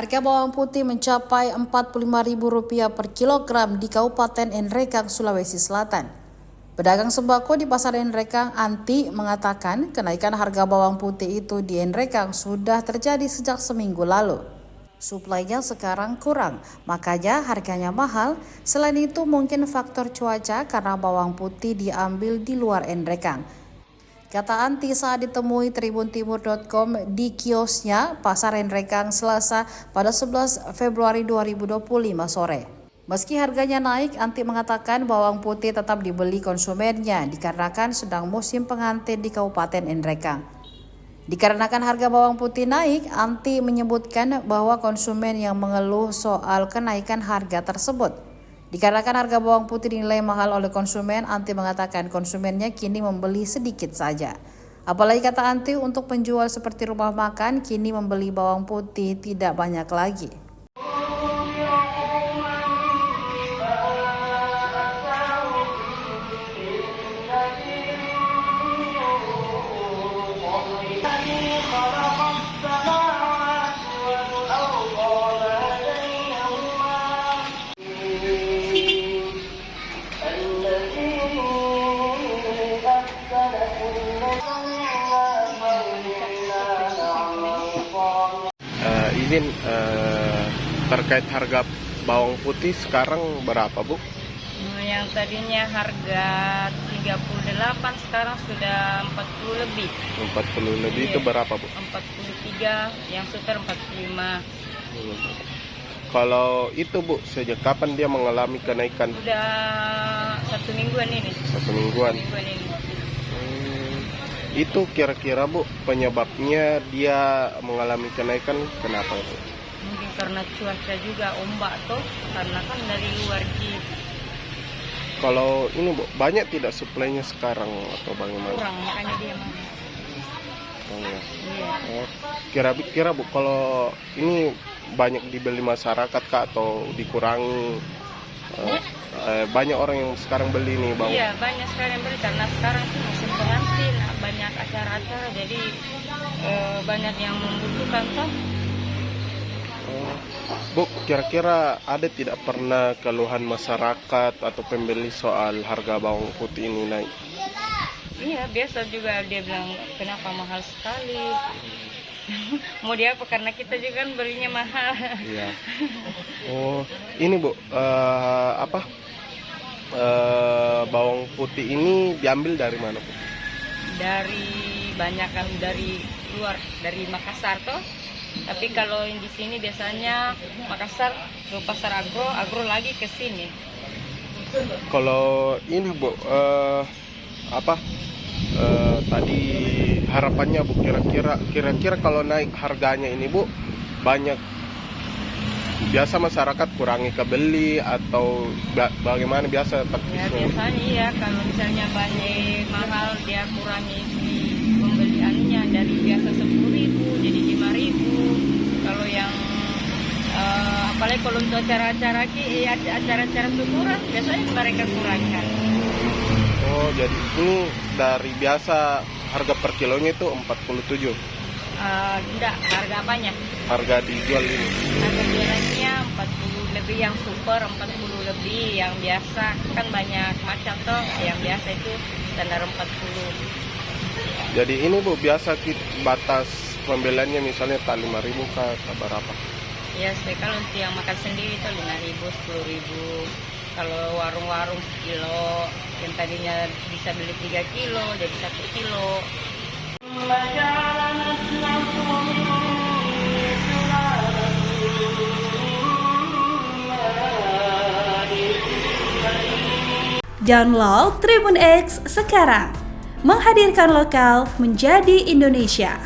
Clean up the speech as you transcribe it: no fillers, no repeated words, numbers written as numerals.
Harga bawang putih mencapai Rp45.000 per kilogram di Kabupaten Nrekang, Sulawesi Selatan. Pedagang sembako di Pasar Nrekang, Anti, mengatakan kenaikan harga bawang putih itu di Nrekang sudah terjadi sejak seminggu lalu. Suplainya sekarang kurang, makanya harganya mahal. Selain itu mungkin faktor cuaca karena bawang putih diambil di luar Nrekang. Kata Anti saat ditemui tribuntimur.com di kiosnya Pasar Nrekang Selasa pada 11 Februari 2025 sore. Meski harganya naik, Anti mengatakan bawang putih tetap dibeli konsumennya dikarenakan sedang musim pengantin di Kabupaten Nrekang. Dikarenakan harga bawang putih naik, Anti menyebutkan bahwa konsumen yang mengeluh soal kenaikan harga tersebut. Dikarenakan harga bawang putih dinilai mahal oleh konsumen, Anti mengatakan konsumennya kini membeli sedikit saja. Apalagi kata Anti, untuk penjual seperti rumah makan kini membeli bawang putih tidak banyak lagi. Izin terkait harga bawang putih sekarang berapa, Bu? Yang tadinya harga 38 sekarang sudah 40 lebih. 40 lebih Iya. Itu berapa, Bu? 43, yang super 45. Kalau itu, Bu, sejak kapan dia mengalami kenaikan? Udah 1 mingguan ini. 1 mingguan. Itu kira-kira, Bu, penyebabnya dia mengalami kenaikan kenapa, Bu? Mungkin karena cuaca juga, ombak tuh, karena kan dari luar gitu. Kalau ini, Bu, banyak tidak suplainya sekarang atau bagaimana? Kurang, makanya dia mahal. Oh, ya. Iya. Oh, kira-kira, Bu, kalau ini banyak dibeli masyarakat kah atau dikurangi? Banyak orang yang sekarang beli nih bawang. Iya, banyak sekali yang beli karena sekarang sih musim pengantin, banyak acara-acara, jadi banyak yang membutuhkan toh. Bu, kira-kira ada tidak pernah keluhan masyarakat atau pembeli soal harga bawang putih ini naik? Iya, biasa juga dia bilang kenapa mahal sekali. Mau dia apa, karena kita juga kan belinya mahal. Iya. Oh, ini, Bu, bawang putih ini diambil dari mana, Bu? Dari banyak kan dari luar, dari Makassar toh. Tapi kalau yang di sini biasanya Makassar ke pasar agro lagi ke sini. Kalau ini, Bu, tadi harapannya, Bu, kira-kira kalau naik harganya ini, Bu, banyak biasa masyarakat kurangi kebeli atau bagaimana biasa? Ya biasanya iya, kalau misalnya banyak mahal dia kurangi di pembeliannya dari biasa 10.000 jadi 5.000. Kalau yang apalagi kalau untuk acara-acara syukuran biasanya mereka kurangkan. Oh, jadi ini dari biasa harga per kilonya itu 47? Enggak, harga apanya? Harga dijual ini? Harga jualannya 40 lebih, yang super 40 lebih, yang biasa kan banyak macam toh, yang biasa itu standar 40. Jadi ini, Bu, biasa batas pembeliannya misalnya tak 5.000 kah atau berapa? Ya, kalau untuk yang makan sendiri itu 5.000, 10.000. Kalau warung-warung sekilo, yang tadinya bisa beli 3 kilo jadi 1 kilo. Download Tribun X sekarang, menghadirkan lokal menjadi Indonesia.